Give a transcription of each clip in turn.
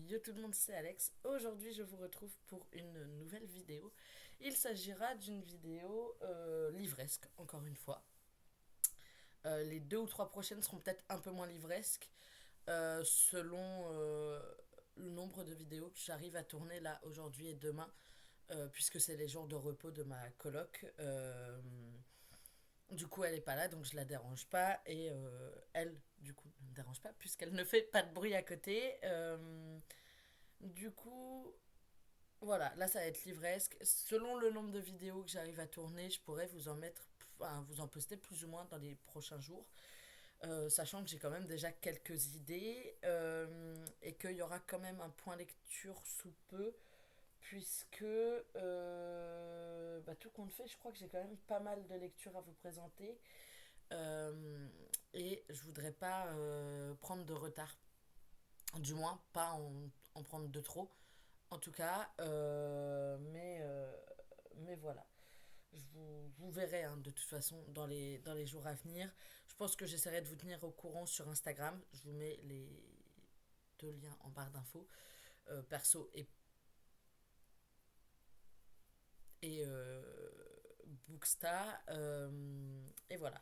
Yo tout le monde, c'est Alex. Aujourd'hui, je vous retrouve pour une nouvelle vidéo. Il s'agira d'une vidéo livresque, encore une fois. Les deux ou trois prochaines seront peut-être un peu moins livresques, selon le nombre de vidéos que j'arrive à tourner là aujourd'hui et demain, puisque c'est les jours de repos de ma coloc. Du coup, elle est pas là, donc je la dérange pas. Et elle, du coup, ne me dérange pas, puisqu'elle ne fait pas de bruit à côté. Du coup, voilà, là ça va être livresque. Selon le nombre de vidéos que j'arrive à tourner, je pourrais vous en mettre, enfin, vous en poster plus ou moins dans les prochains jours. Sachant que j'ai quand même déjà quelques idées et qu'il y aura quand même un point lecture sous peu, puisque tout compte fait, je crois que j'ai quand même pas mal de lectures à vous présenter et je voudrais pas prendre de retard, du moins pas en prendre de trop. En tout cas, mais voilà. Vous verrez hein, de toute façon dans les jours à venir. Je pense que j'essaierai de vous tenir au courant sur Instagram. Je vous mets les deux liens en barre d'infos, perso et Booksta. Et voilà.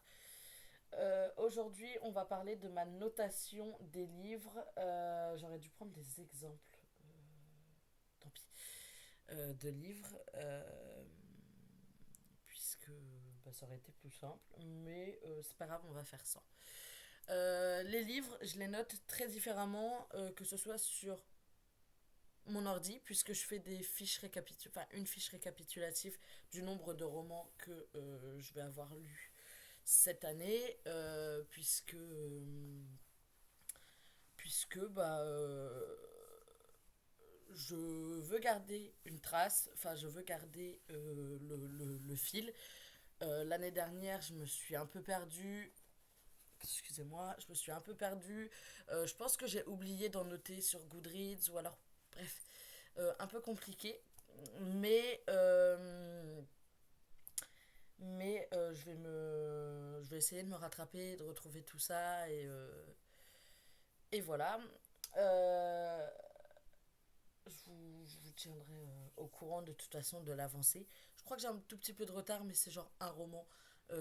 Aujourd'hui, on va parler de ma notation des livres. J'aurais dû prendre des exemples, tant pis, de livres. Puisque ça aurait été plus simple, mais c'est pas grave, on va faire ça. Les livres, je les note très différemment, que ce soit sur mon ordi, puisque je fais des fiches enfin une fiche récapitulative du nombre de romans que je vais avoir lus cette année, puisque je veux garder une trace, enfin je veux garder le fil. L'année dernière, je me suis un peu perdue. Excusez-moi, je me suis un peu perdue. Je pense que j'ai oublié d'en noter sur Goodreads ou alors, bref, un peu compliqué. Mais, euh, mais je vais essayer de me rattraper, de retrouver tout ça et voilà. Euh, je vous tiendrai au courant de toute façon de l'avancée. Je crois que j'ai un tout petit peu de retard, mais c'est genre un roman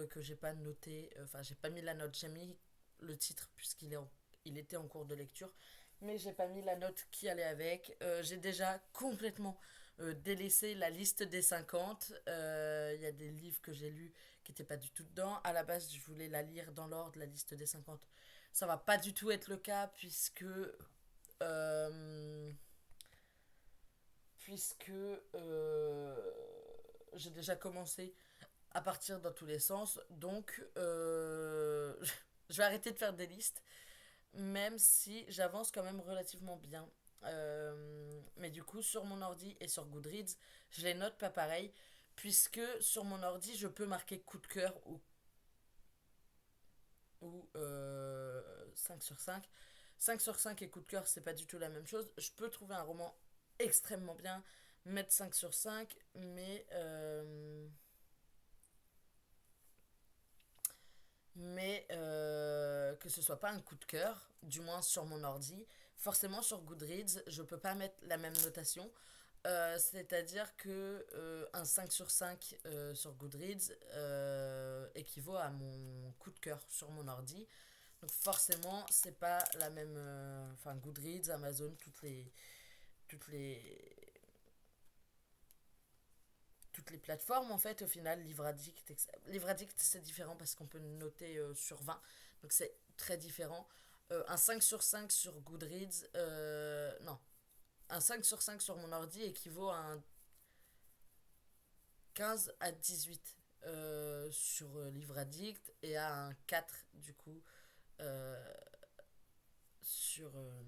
que j'ai pas noté. Enfin, j'ai pas mis la note. J'ai mis le titre il était en cours de lecture, mais j'ai pas mis la note qui allait avec. J'ai déjà complètement délaissé la liste des 50. Il y a des livres que j'ai lus qui n'étaient pas du tout dedans. À la base, je voulais la lire dans l'ordre, la liste des 50. Ça va pas du tout être le cas euh, puisque j'ai déjà commencé à partir dans tous les sens. Donc, je vais arrêter de faire des listes, même si j'avance quand même relativement bien. Mais du coup, sur mon ordi et sur Goodreads, je les note pas pareil, puisque sur mon ordi, je peux marquer coup de cœur ou 5 sur 5. 5 sur 5 et coup de cœur, c'est pas du tout la même chose. Je peux trouver un roman extrêmement bien, mettre 5 sur 5, mais que ce soit pas un coup de cœur, du moins sur mon ordi. Forcément, sur Goodreads, je peux pas mettre la même notation. C'est-à-dire que un 5 sur 5 sur Goodreads équivaut à mon coup de cœur sur mon ordi. Donc forcément, c'est pas la même. Enfin, Goodreads, Amazon, toutes les, toutes les plateformes en fait au final. Livre Addict c'est différent parce qu'on peut noter sur 20, donc c'est très différent. Un 5 sur 5 sur Goodreads, non, un 5 sur 5 sur mon ordi équivaut à un 15 à 18 sur Livre Addict et à un 4 du coup euh, sur, euh,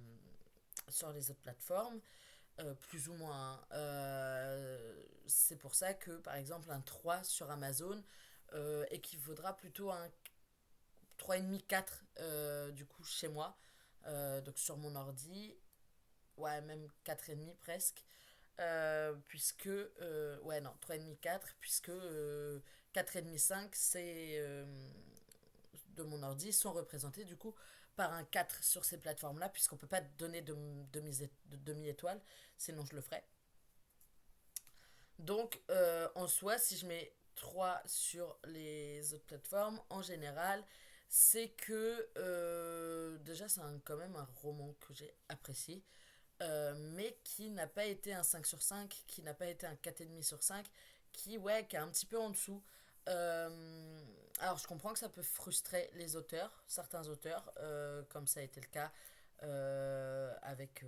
sur les autres plateformes. Plus ou moins. C'est pour ça que, par exemple, un 3 sur Amazon équivaudra plutôt à un 3,5 4 du coup chez moi. Donc sur mon ordi, ouais, même 4,5 presque. Puisque, ouais, non, 3,5 4 puisque 4,5 5 c'est de mon ordi sont représentés du coup par un 4 sur ces plateformes-là, puisqu'on ne peut pas donner de demi-étoile, sinon je le ferais. Donc, en soi, si je mets 3 sur les autres plateformes, en général, c'est que déjà, c'est quand même un roman que j'ai apprécié, mais qui n'a pas été un 5 sur 5, qui n'a pas été un 4,5 sur 5, qui est un petit peu en dessous. Alors, je comprends que ça peut frustrer les auteurs, certains auteurs, comme ça a été le cas avec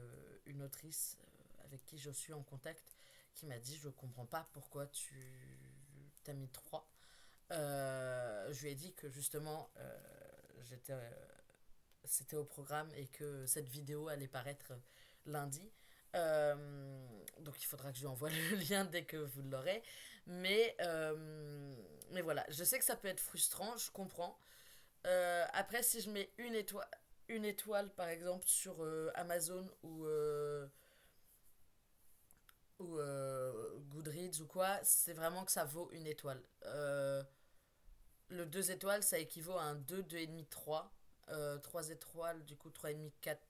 une autrice avec qui je suis en contact, qui m'a dit: je comprends pas pourquoi tu t'as mis 3. Je lui ai dit que justement, j'étais, c'était au programme et que cette vidéo allait paraître lundi. Donc il faudra que je lui envoie le lien dès que vous l'aurez. Mais voilà, je sais que ça peut être frustrant, je comprends. Après, si je mets une étoile par exemple sur Amazon ou Goodreads ou quoi, c'est vraiment que ça vaut une étoile. Le 2 étoiles, ça équivaut à un 2, 2,5, 3. 3 étoiles, du coup 3,5, 4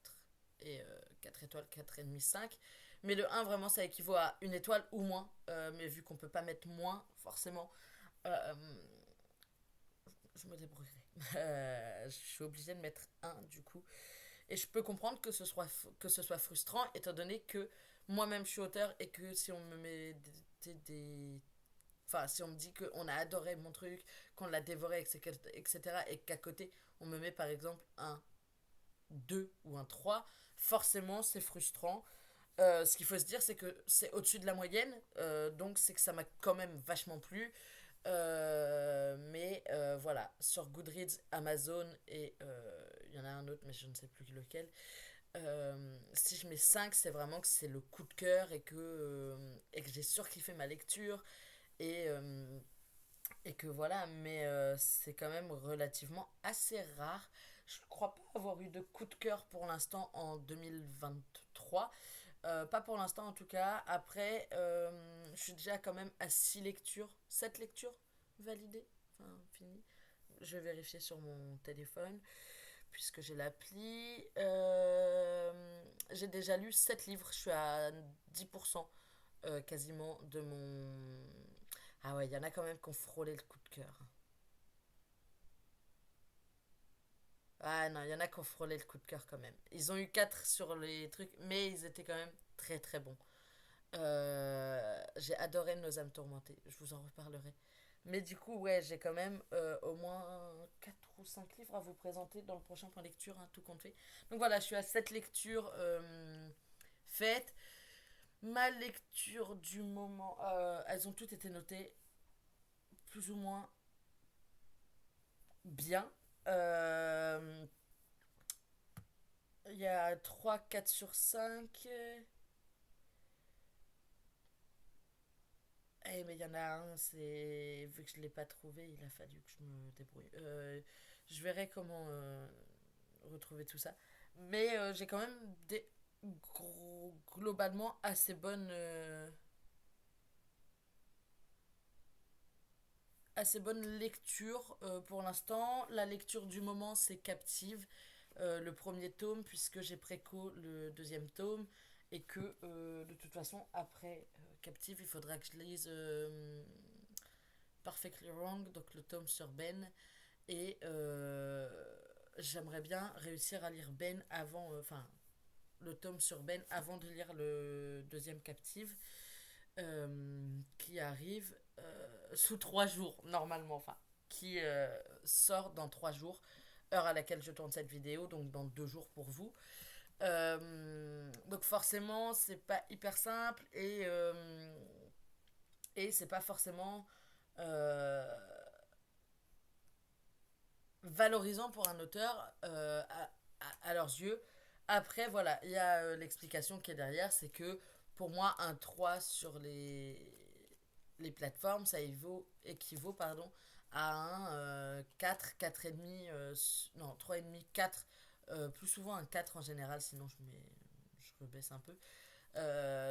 et 4 étoiles, 4,5, 5. Mais le un vraiment, ça équivaut à une étoile ou moins. Mais vu qu'on peut pas mettre moins, forcément, euh, je me débrouillerai. Je suis obligée de mettre un du coup. Et je peux comprendre que ce soit frustrant, étant donné que moi-même je suis auteur et que si on me met enfin, si on me dit qu'on a adoré mon truc, qu'on l'a dévoré, etc., et qu'à côté, on me met par exemple un 2 ou un 3, forcément, c'est frustrant. Ce qu'il faut se dire, c'est que c'est au-dessus de la moyenne, donc c'est que ça m'a quand même vachement plu. Mais voilà, sur Goodreads, Amazon et il y en a un autre, mais je ne sais plus lequel. Si je mets 5, c'est vraiment que c'est le coup de cœur et que j'ai surkiffé ma lecture et, euh, et que voilà, mais c'est quand même relativement assez rare. Je ne crois pas avoir eu de coup de cœur pour l'instant en 2023. Pas pour l'instant en tout cas. Après, je suis déjà quand même à 6 lectures, 7 lectures validées, enfin finies. Je vais vérifier sur mon téléphone puisque j'ai l'appli. J'ai déjà lu 7 livres, je suis à 10% quasiment de mon... Ah ouais, il y en a quand même qui ont frôlé le coup de cœur. Ah non, il y en a qui ont frôlé le coup de cœur quand même. Ils ont eu 4 sur les trucs, mais ils étaient quand même très très bons. J'ai adoré Nos âmes tourmentées, je vous en reparlerai. Mais du coup, ouais, j'ai quand même au moins 4 ou 5 livres à vous présenter dans le prochain point lecture, hein, tout compte fait. Donc voilà, je suis à cette lecture faite. Ma lecture du moment, elles ont toutes été notées plus ou moins bien. Euh, Il y a 3 4 sur 5. Mais il y en a un, c'est. Vu que je ne l'ai pas trouvé, il a fallu que je me débrouille. Je verrai comment retrouver tout ça. Mais j'ai quand même des globalement assez bonne lecture pour l'instant. La lecture du moment, c'est Captive, le premier tome, puisque j'ai préco le deuxième tome, et que de toute façon, après Captive, il faudra que je lise Perfectly Wrong, donc le tome sur Ben, et j'aimerais bien réussir à lire Ben avant, enfin, le tome sur Ben avant de lire le deuxième Captive, qui arrive sous 3 jours normalement, enfin, qui sort dans 3 jours, heure à laquelle je tourne cette vidéo, donc dans 2 jours pour vous. Donc forcément, c'est pas hyper simple et c'est pas forcément euh, valorisant pour un auteur à leurs yeux. Après, voilà, il y a l'explication qui est derrière, c'est que pour moi, un 3 sur les plateformes, ça équivaut pardon, à un 4, 4,5, non, 3,5, 4, plus souvent un 4 en général, sinon je rebaisse un peu,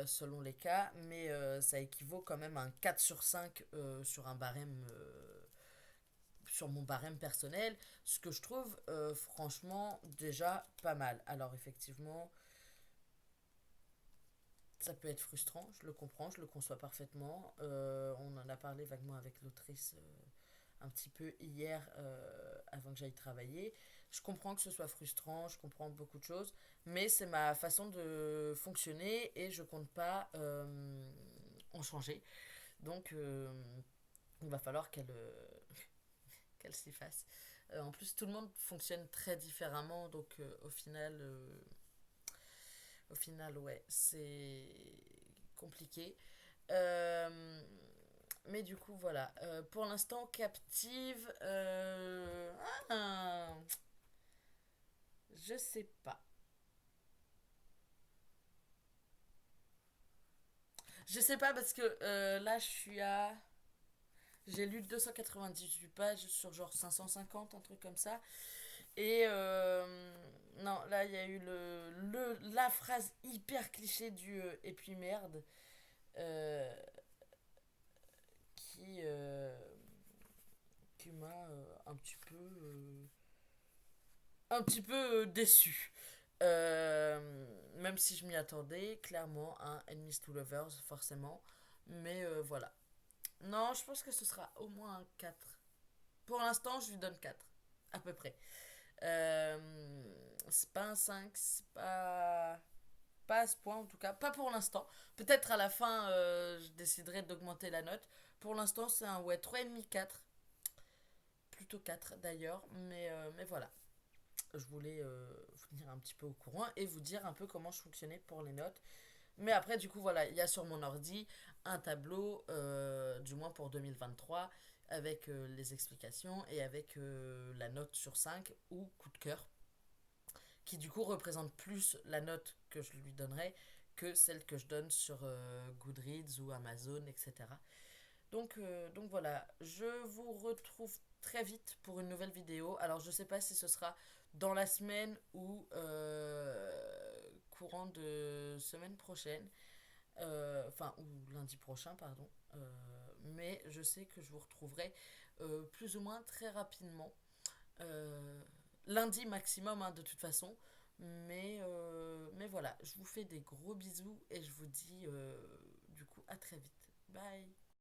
selon les cas, mais ça équivaut quand même à un 4 sur 5 sur un barème sur mon barème personnel, ce que je trouve franchement déjà pas mal. Alors effectivement, ça peut être frustrant, je le comprends, je le conçois parfaitement. On en a parlé vaguement avec l'autrice un petit peu hier avant que j'aille travailler. Je comprends que ce soit frustrant, je comprends beaucoup de choses, mais c'est ma façon de fonctionner et je compte pas en changer. Donc il va falloir qu'elle s'y fasse. En plus, tout le monde fonctionne très différemment, donc au final, ouais, c'est compliqué. Euh, mais du coup, voilà. Pour l'instant, captive. Je sais pas. Je sais pas parce que là, je suis à. J'ai lu 298 pages sur genre 550, un truc comme ça. Et non, là, il y a eu la phrase hyper cliché du et puis merde euh, qui, euh, qui m'a un petit peu déçu. Même si je m'y attendais, clairement, un Enemies to Lovers, forcément. Mais voilà. Non, je pense que ce sera au moins un 4. Pour l'instant, je lui donne 4 à peu près. C'est pas un 5, c'est pas. Pas à ce point en tout cas, pas pour l'instant. Peut-être à la fin, je déciderai d'augmenter la note. Pour l'instant, c'est un ouais, 3,5 4. Plutôt 4 d'ailleurs, mais voilà. Je voulais vous tenir un petit peu au courant et vous dire un peu comment je fonctionnais pour les notes. Mais après, du coup, voilà, il y a sur mon ordi un tableau, du moins pour 2023, avec les explications et avec la note sur 5 ou coup de cœur, qui du coup représente plus la note que je lui donnerais que celle que je donne sur Goodreads ou Amazon, etc. Donc voilà, je vous retrouve très vite pour une nouvelle vidéo. Alors je sais pas si ce sera dans la semaine ou courant de semaine prochaine, enfin ou lundi prochain, pardon. Mais je sais que je vous retrouverai plus ou moins très rapidement. Euh, Lundi maximum hein, de toute façon. Mais voilà, je vous fais des gros bisous et je vous dis du coup à très vite. Bye.